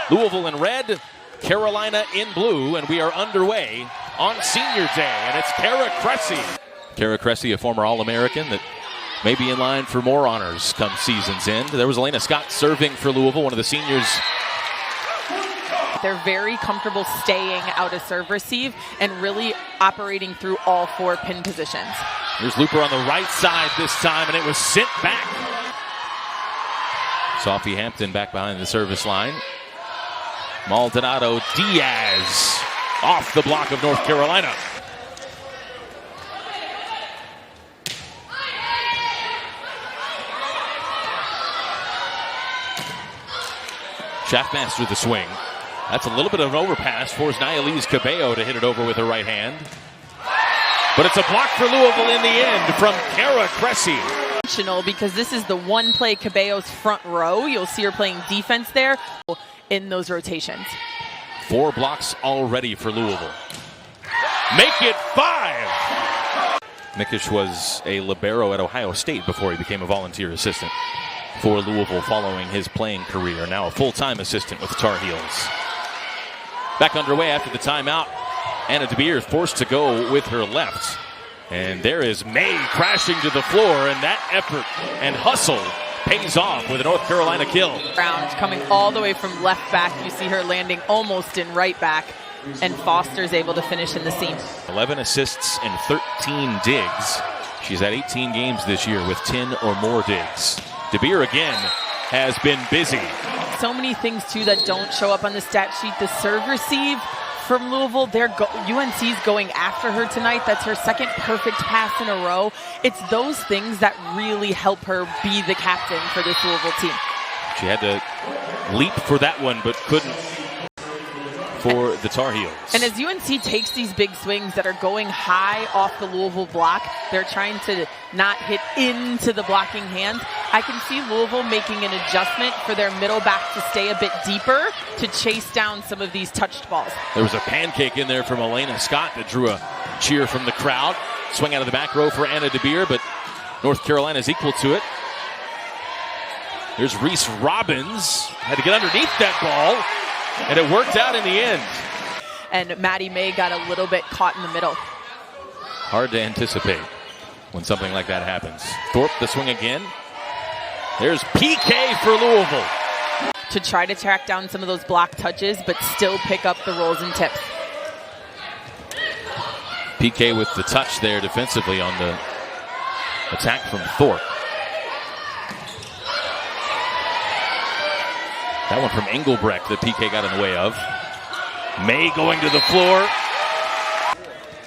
Louisville in red, Carolina in blue, and we are underway on Senior Day, and it's Kara Cressy. Kara Cressy, a former All-American that may be in line for more honors come season's end. There was Elena Scott serving for Louisville, one of the seniors. They're very comfortable staying out of serve receive and really operating through all 4 pin positions. Here's Looper on the right side this time, and it was sent back. Sophie Hampton back behind the service line. Maldonado Diaz off the block of North Carolina. Schaffmaster with the swing. That's a little bit of an overpass. Forced Nayalise Cabello to hit it over with her right hand. But it's a block for Louisville in the end from Kara Cressy. Because this is the one play Cabello's front row. You'll see her playing defense there in those rotations. 4 blocks already for Louisville. Make it 5! Mikish was a libero at Ohio State before he became a volunteer assistant for Louisville following his playing career. Now a full-time assistant with the Tar Heels. Back underway after the timeout. Anna DeBeer forced to go with her left. And there is May crashing to the floor, and that effort and hustle pays off with a North Carolina kill. Round coming all the way from left back. You see her landing almost in right back, and Foster's able to finish in the seam. 11 assists and 13 digs. She's had 18 games this year with 10 or more digs. DeBeer again has been busy. So many things too that don't show up on the stat sheet. The serve receive from Louisville, UNC's going after her tonight. That's her second perfect pass in a row. It's those things that really help her be the captain for this Louisville team. She had to leap for that one, but couldn't for the Tar Heels. And as UNC takes these big swings that are going high off the Louisville block, they're trying to not hit into the blocking hands. I can see Louisville making an adjustment for their middle back to stay a bit deeper to chase down some of these touched balls. There was a pancake in there from Elena Scott that drew a cheer from the crowd. Swing out of the back row for Anna DeBeer, but North Carolina's equal to it. Here's Reese Robbins. Had to get underneath that ball, and it worked out in the end. And Maddie May got a little bit caught in the middle. Hard to anticipate when something like that happens. Thorpe the swing again. There's PK for Louisville. To try to track down some of those block touches, but still pick up the rolls and tips. PK with the touch there defensively on the attack from Thorpe. That one from Engelbrecht that PK got in the way of. May going to the floor.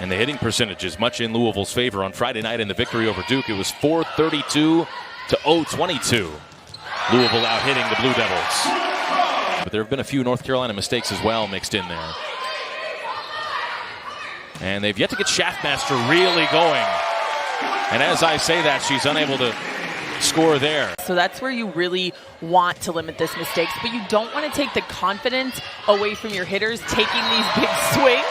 And the hitting percentage is much in Louisville's favor. On Friday night in the victory over Duke, it was 432 to 022. Louisville out hitting the Blue Devils. But there have been a few North Carolina mistakes as well mixed in there. And they've yet to get Schaffmaster really going. And as I say that, she's unable to score there. So that's where you really want to limit this mistakes, but you don't want to take the confidence away from your hitters taking these big swings.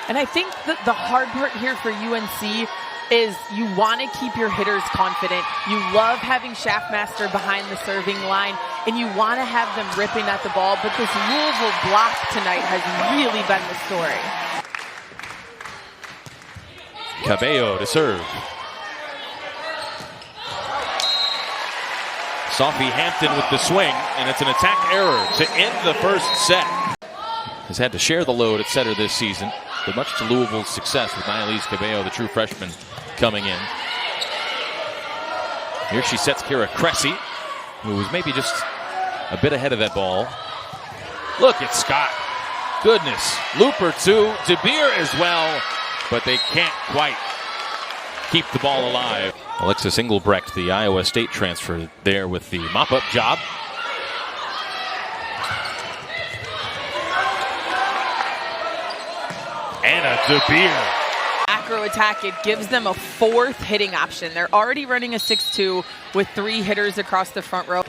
And I think that the hard part here for UNC is you want to keep your hitters confident. You love having Schaffmaster behind the serving line, and you want to have them ripping at the ball, but this Louisville block tonight has really been the story. Cabello to serve. Sophie Hampton with the swing, and it's an attack error to end the first set. Has had to share the load at setter this season, but much to Louisville's success with Nayalise Cabello, the true freshman, coming in. Here she sets Kara Cressy, who was maybe just a bit ahead of that ball. Look at Scott. Goodness. Looper too. DeBeer as well, but they can't quite keep the ball alive. Alexis Engelbrecht, the Iowa State transfer, there with the mop-up job. Anna DeBeer. Acro attack, it gives them a 4th hitting option. They're already running a 6-2 with 3 hitters across the front row.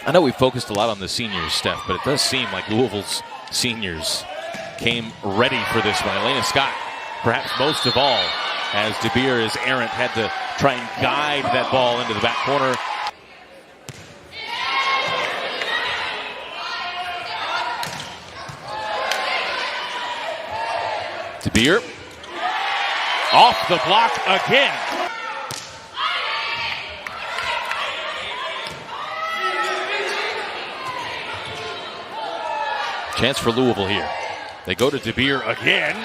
I know we focused a lot on the seniors, Steph, but it does seem like Louisville's seniors came ready for this one. Elena Scott, perhaps most of all, as DeBeer is errant, had to try and guide that ball into the back corner. DeBeer. Off the block again. Chance for Louisville here. They go to DeBeer again,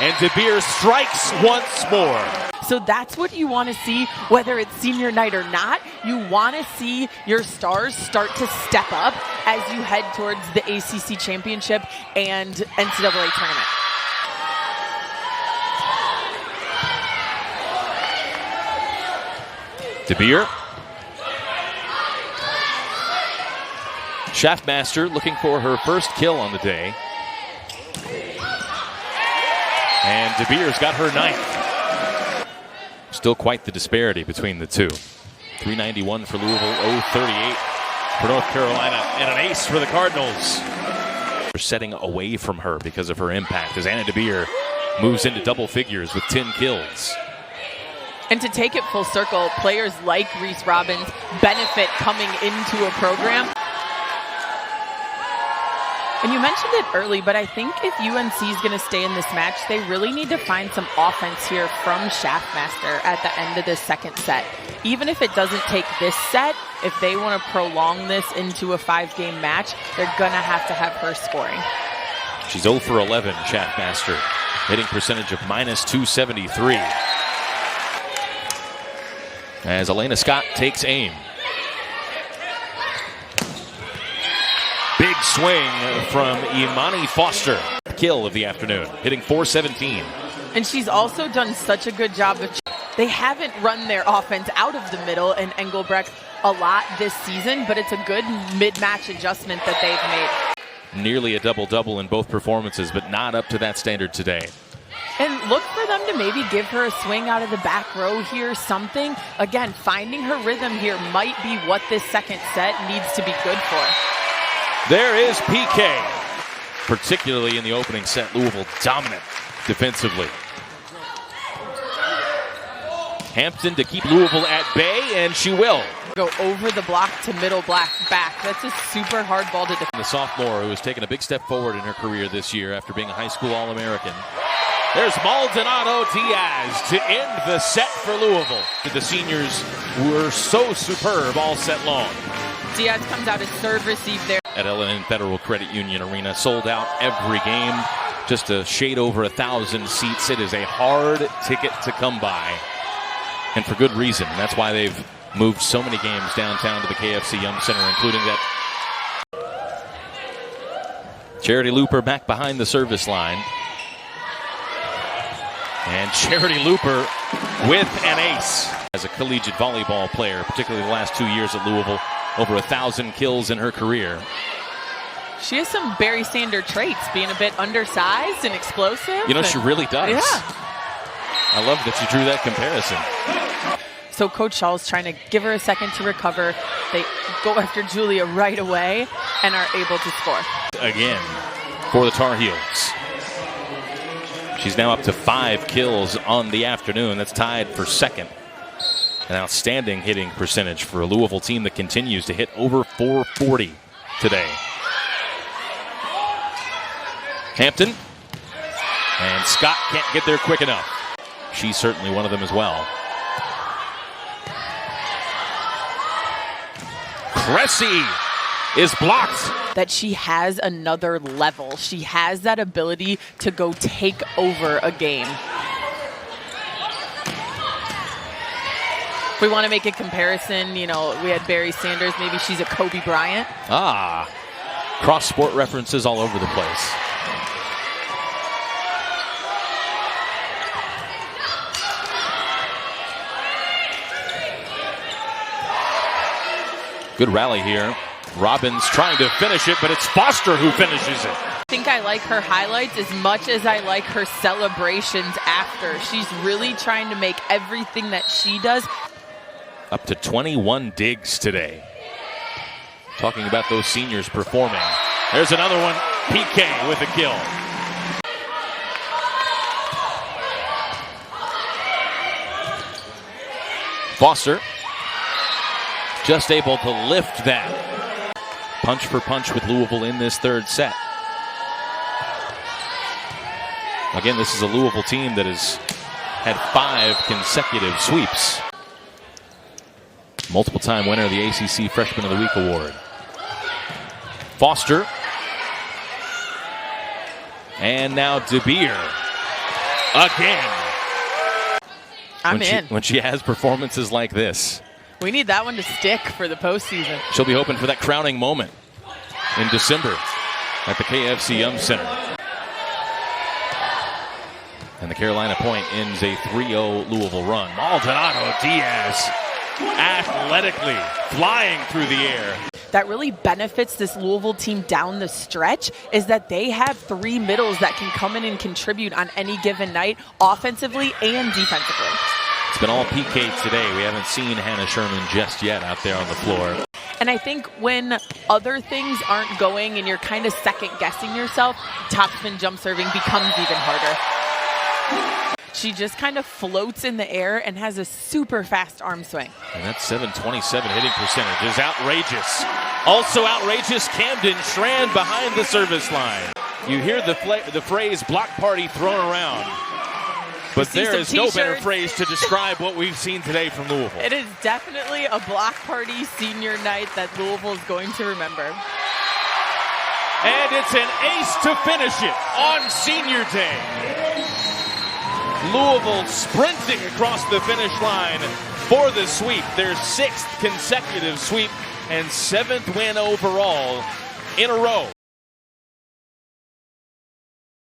and DeBeer strikes once more. So that's what you want to see, whether it's senior night or not. You want to see your stars start to step up as you head towards the ACC Championship and NCAA tournament. DeBeer. Schaffmaster looking for her first kill on the day. And DeBeer's got her ninth. Still quite the disparity between the two. 391 for Louisville, 038 for North Carolina, and an ace for the Cardinals. They're setting away from her because of her impact as Anna DeBeer moves into double figures with 10 kills. And to take it full circle, players like Reese Robbins benefit coming into a program. And you mentioned it early, but I think if UNC is going to stay in this match, they really need to find some offense here from Schaffmaster at the end of this second set. Even if it doesn't take this set, if they want to prolong this into a 5-game match, they're going to have her scoring. She's 0 for 11, Schaffmaster. Hitting percentage of -273. As Elena Scott takes aim. Big swing from Imani Foster. Kill of the afternoon, hitting .417. And she's also done such a good job of... They haven't run their offense out of the middle in Engelbrecht a lot this season, but it's a good mid-match adjustment that they've made. Nearly a double-double in both performances, but not up to that standard today. And look for them to maybe give her a swing out of the back row here, something. Again, finding her rhythm here might be what this second set needs to be good for. There is PK. Particularly in the opening set, Louisville dominant defensively. Hampton to keep Louisville at bay, and she will. Go over the block to middle back. That's a super hard ball to defend. The sophomore who has taken a big step forward in her career this year after being a high school All-American. There's Maldonado Diaz to end the set for Louisville. The seniors were so superb all set long. Diaz comes out to serve receive there. At L&N Federal Credit Union Arena, sold out every game. Just a shade over 1,000 seats. It is a hard ticket to come by. And for good reason. That's why they've moved so many games downtown to the KFC Yum Center, including that. Charity Looper back behind the service line. And Charity Looper with an ace. As a collegiate volleyball player, particularly the last 2 years at Louisville, over 1,000 kills in her career. She has some Barry Sanders traits, being a bit undersized and explosive. You know, she really does. Yeah. I love that you drew that comparison. So Coach Shaw's trying to give her a second to recover. They go after Julia right away and are able to score. Again for the Tar Heels. She's now up to 5 kills on the afternoon. That's tied for second. An outstanding hitting percentage for a Louisville team that continues to hit over .440 today. Hampton. And Scott can't get there quick enough. She's certainly one of them as well. Cressy is blocked. That she has another level. She has that ability to go take over a game. If we want to make a comparison, you know, we had Barry Sanders, maybe she's a Kobe Bryant. Ah, cross-sport references all over the place. Good rally here. Robbins trying to finish it, but it's Foster who finishes it. I think I like her highlights as much as I like her celebrations after. She's really trying to make everything that she does. Up to 21 digs today. Talking about those seniors performing. There's another one. PK with a kill. Foster just able to lift that. Punch for punch with Louisville in this third set. Again, this is a Louisville team that has had 5 consecutive sweeps. Multiple-time winner of the ACC Freshman of the Week award. Foster. And now DeBeer. Again. When she has performances like this. We need that one to stick for the postseason. She'll be hoping for that crowning moment in December at the KFC Yum Center. And the Carolina point ends a 3-0 Louisville run. Maldonado Diaz athletically flying through the air. That really benefits this Louisville team down the stretch is that they have 3 middles that can come in and contribute on any given night, offensively and defensively. It's been all PK today. We haven't seen Hannah Sherman just yet out there on the floor. And I think when other things aren't going and you're kind of second-guessing yourself, topspin jump serving becomes even harder. She just kind of floats in the air and has a super fast arm swing. And that 727 hitting percentage is outrageous. Also outrageous, Camden Schran behind the service line. You hear the phrase block party thrown around. But there is no better phrase to describe what we've seen today from Louisville. It is definitely a block party senior night that Louisville is going to remember. And it's an ace to finish it on senior day. Louisville sprinting across the finish line for the sweep. Their 6th consecutive sweep and 7th win overall in a row.